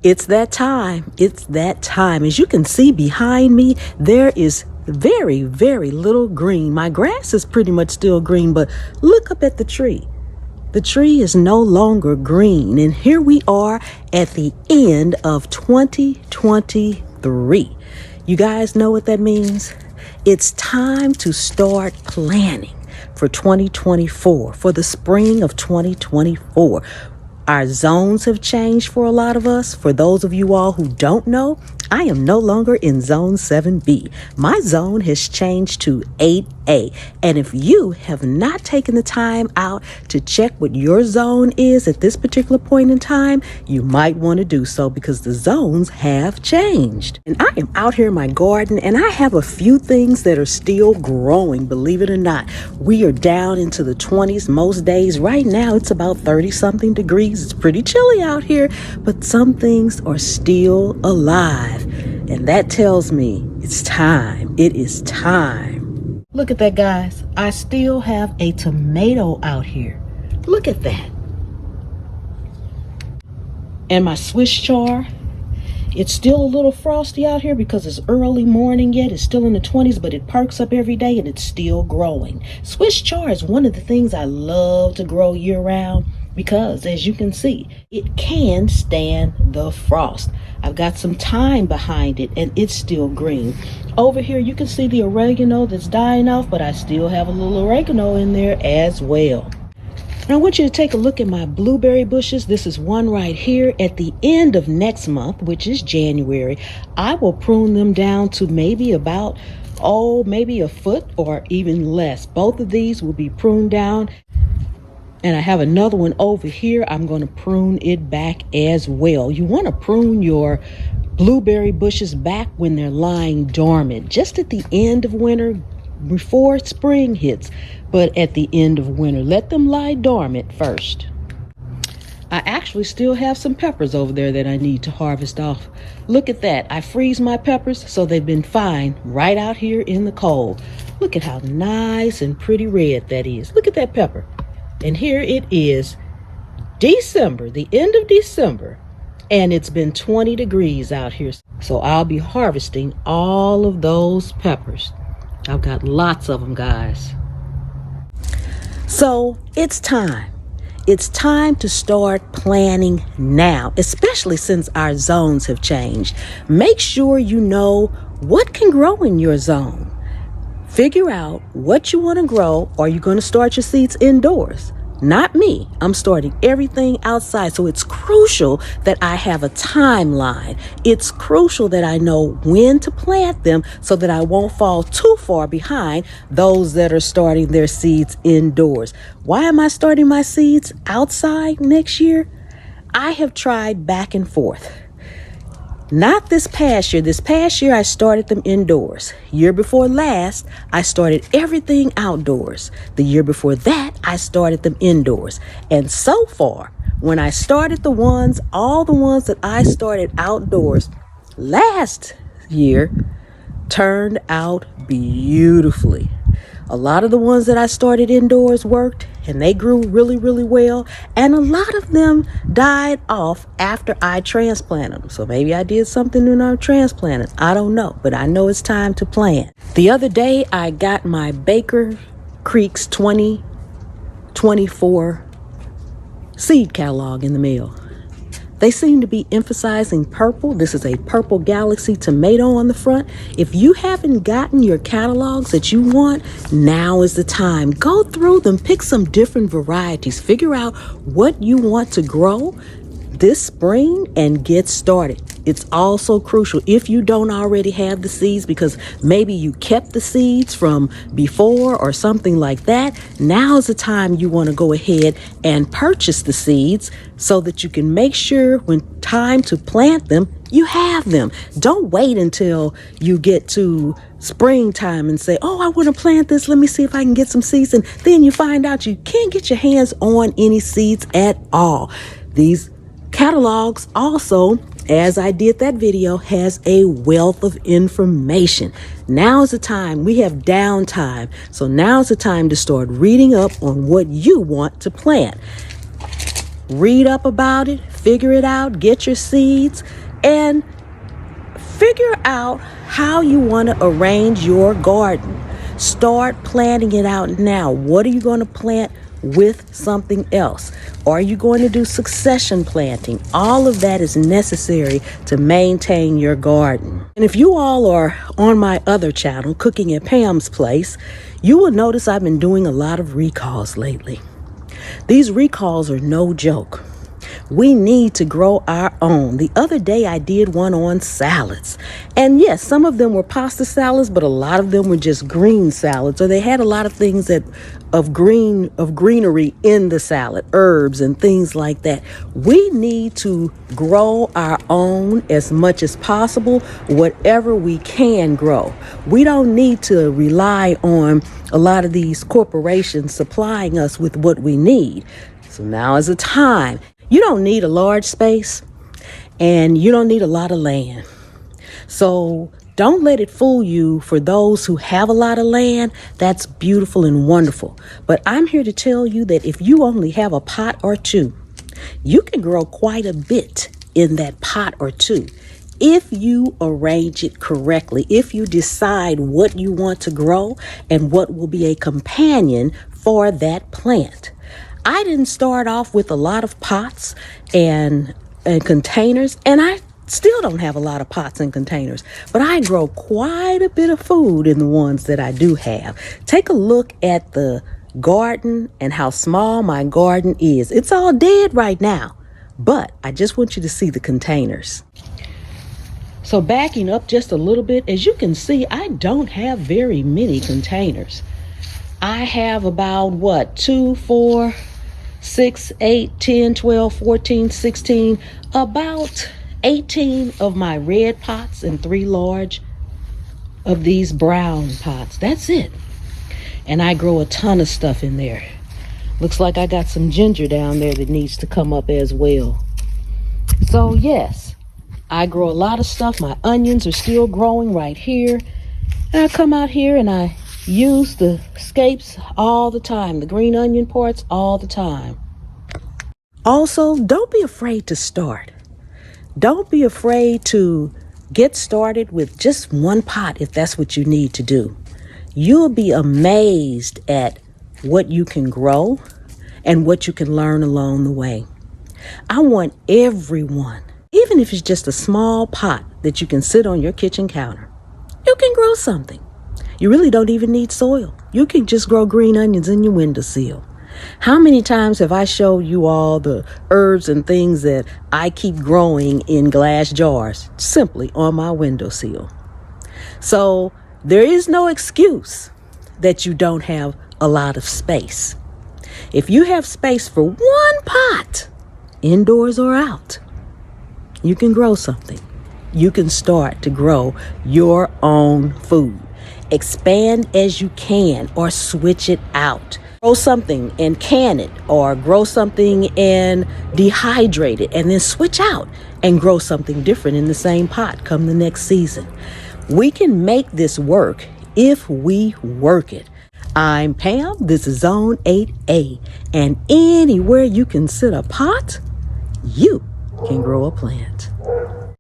It's that time. It's that time. As you can see behind me, there is very, very little green. My grass is pretty much still green, but look up at the tree. The tree is no longer green. And here we are at the end of 2023. You guys know what that means? It's time to start planning for 2024, for the spring of 2024. Our zones have changed for a lot of us. For those of you all who don't know, I am no longer in zone 7B. My zone has changed to 8A. And if you have not taken the time out to check what your zone is at this particular point in time, you might want to do so because the zones have changed. And I am out here in my garden and I have a few things that are still growing, believe it or not. We are down into the 20s most days. Right now it's about 30 something degrees. It's pretty chilly out here, but some things are still alive. And that tells me it's time. It is time. Look at that, guys. I still have a tomato out here. Look at that. And my Swiss chard, it's still a little frosty out here because it's early morning yet. It's still in the 20s, but it perks up every day and it's still growing. Swiss chard is one of the things I love to grow year round because, as you can see, it can stand the frost. I've got some thyme behind it and it's still green. Over here you can see the oregano that's dying off, but I still have a little oregano in there as well. Now I want you to take a look at my blueberry bushes. This is one right here. At the end of next month, which is January, I will prune them down to maybe about, maybe a foot or even less. Both of these will be pruned down. And I have another one over here. I'm going to prune it back as well. You want to prune your blueberry bushes back when they're lying dormant, just at the end of winter before spring hits, but at the end of winter. Let them lie dormant first. I actually still have some peppers over there that I need to harvest off. Look at that. I freeze my peppers so they've been fine right out here in the cold. Look at how nice and pretty red that is. Look at that pepper. And here it is, December, the end of December, and it's been 20 degrees out here. So I'll be harvesting all of those peppers. I've got lots of them, guys. So it's time. It's time to start planning now, especially since our zones have changed. Make sure you know what can grow in your zone. Figure out what you want to grow. Are you going to start your seeds indoors? Not me. I'm starting everything outside. So it's crucial that I have a timeline. It's crucial that I know when to plant them so that I won't fall too far behind those that are starting their seeds indoors. Why am I starting my seeds outside next year? I have tried back and forth. Not this past year. This past year, I started them indoors. Year before last, I started everything outdoors. The year before that, I started them indoors. And so far, when I started all the ones that I started outdoors last year turned out beautifully. A lot of the ones that I started indoors worked and they grew really, really well. And a lot of them died off after I transplanted them. So maybe I did something when I transplanted. I don't know, but I know it's time to plant. The other day, I got my Baker Creek's 2024 seed catalog in the mail. They seem to be emphasizing purple. This is a Purple Galaxy tomato on the front. If you haven't gotten your catalogs that you want, now is the time. Go through them, pick some different varieties, figure out what you want to grow this spring and get started. It's also crucial if you don't already have the seeds because maybe you kept the seeds from before or something like that. Now is the time you want to go ahead and purchase the seeds so that you can make sure when time to plant them, you have them. Don't wait until you get to springtime and say, I want to plant this. Let me see if I can get some seeds. And then you find out you can't get your hands on any seeds at all. These catalogs also, as I did that video, has a wealth of information. Now is the time. We have downtime. So now is the time to start reading up on what you want to plant. Read up about it, figure it out, get your seeds, and figure out how you want to arrange your garden. Start planning it out now. What are you going to plant with something else? Are you going to do succession planting? All of that is necessary to maintain your garden. And if you all are on my other channel, Cooking at Pam's Place, you will notice I've been doing a lot of recalls lately. These recalls are no joke. We need to grow our own. The other day I did one on salads. And yes, some of them were pasta salads, but a lot of them were just green salads. Or they had a lot of things of greenery in the salad, herbs and things like that. We need to grow our own as much as possible, whatever we can grow. We don't need to rely on a lot of these corporations supplying us with what we need. So now is the time. You don't need a large space and you don't need a lot of land. So don't let it fool you. For those who have a lot of land, that's beautiful and wonderful. But I'm here to tell you that if you only have a pot or two, you can grow quite a bit in that pot or two. If you arrange it correctly, if you decide what you want to grow and what will be a companion for that plant. I didn't start off with a lot of pots and containers, and I still don't have a lot of pots and containers, but I grow quite a bit of food in the ones that I do have. Take a look at the garden and how small my garden is. It's all dead right now, but I just want you to see the containers. So backing up just a little bit, as you can see, I don't have very many containers. I have about 2, 4, 6, 8, 10, 12, 14, 16, about 18 of my red pots and 3 large of these brown pots. That's it. And I grow a ton of stuff in there. Looks like I got some ginger down there that needs to come up as well. So yes, I grow a lot of stuff. My onions are still growing right here. And I come out here and I use the scapes all the time, the green onion parts all the time. Also, don't be afraid to start. Don't be afraid to get started with just one pot if that's what you need to do. You'll be amazed at what you can grow and what you can learn along the way. I want everyone, even if it's just a small pot that you can sit on your kitchen counter, you can grow something. You really don't even need soil. You can just grow green onions in your windowsill. How many times have I showed you all the herbs and things that I keep growing in glass jars simply on my windowsill? So there is no excuse that you don't have a lot of space. If you have space for one pot, indoors or out, you can grow something. You can start to grow your own food. Expand as you can or switch it out. Grow something and can it, or grow something and dehydrate it, and then switch out and grow something different in the same pot come the next season. We can make this work if we work it. I'm Pam, this is Zone 8A, and anywhere you can sit a pot, you can grow a plant.